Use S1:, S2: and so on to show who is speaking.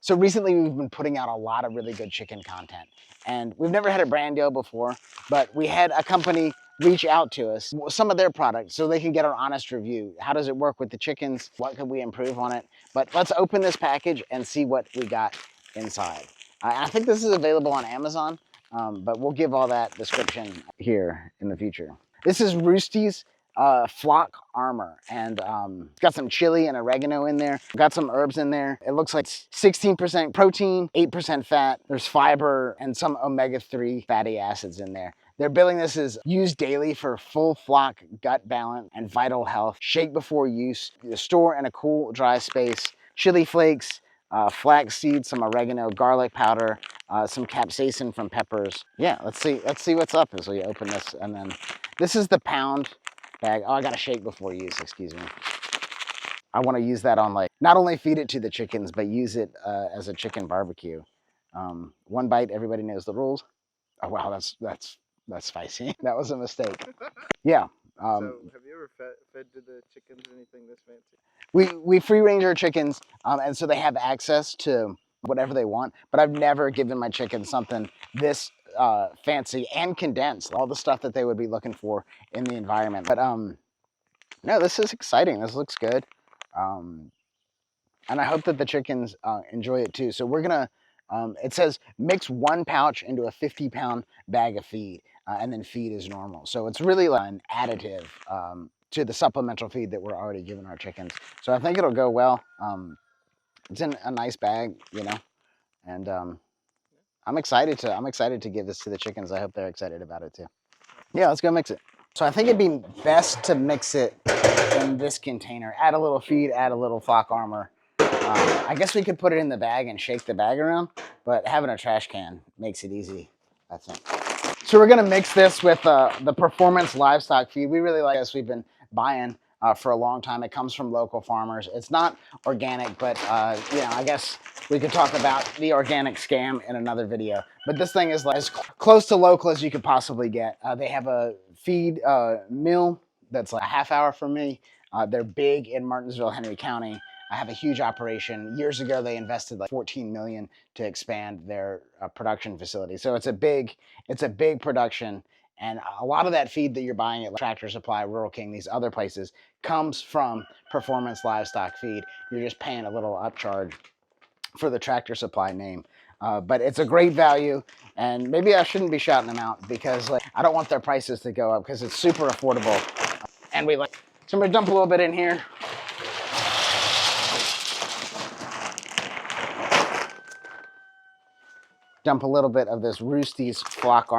S1: So recently we've been putting out a lot of really good chicken content, and we've never had a brand deal before, but we had a company reach out to us, some of their products, so they can get our honest review. How does it work with the chickens? What could we improve on it? But let's open this package and see what we got inside. I think this is available on Amazon, but we'll give all that description here in the future. This is Roosty's flock armor, and it's got some chili and oregano in there. Got some herbs in there. It looks like 16% protein, 8% fat. There's fiber and some omega-3 fatty acids in there. They're billing this as used daily for full flock gut balance and vital health. Shake before use. Store in a cool, dry space. Chili flakes, flax seeds, some oregano, garlic powder, some capsaicin from peppers. Yeah, let's see what's up as we open this. And then this is the pound bag. Oh, I gotta shake before use, excuse me. I wanna use that on, like, not only feed it to the chickens, but use it as a chicken barbecue. One bite, everybody knows the rules. Oh wow, that's spicy. That was a mistake. Yeah.
S2: So have you ever fed to the chickens anything this fancy?
S1: We free range our chickens, and so they have access to whatever they want, but I've never given my chickens something this fancy and condensed, all the stuff that they would be looking for in the environment. But no, this is exciting. This looks good. And I hope that the chickens enjoy it too. So we're gonna, it says mix 1 pouch into a 50-pound bag of feed, and then feed as normal. So it's really like an additive to the supplemental feed that we're already giving our chickens. So I think it'll go well. It's in a nice bag, you know, and I'm excited to give this to the chickens. I hope they're excited about it too. Yeah, let's go mix it. So I think it'd be best to mix it in this container. Add a little feed, add a little flock armor. I guess we could put it in the bag and shake the bag around, but having a trash can makes it easy, I think. So we're gonna mix this with the performance livestock feed. We really like this. We've been buying for a long time. It comes from local farmers. It's not organic, but you know, I guess we could talk about the organic scam in another video. But this thing is like as close to local as you could possibly get. They have a feed mill that's like a half hour from me. They're big in Martinsville, Henry County. I have a huge operation. Years ago, they invested like 14 million to expand their production facility. So it's a big production. And a lot of that feed that you're buying at Tractor Supply, Rural King, these other places, comes from Performance Livestock Feed. You're just paying a little upcharge for the Tractor Supply name. But it's a great value, and maybe I shouldn't be shouting them out because like I don't want their prices to go up because it's super affordable. And we like, so I'm gonna dump a little bit in here. Dump a little bit of this Roosty's flock armor.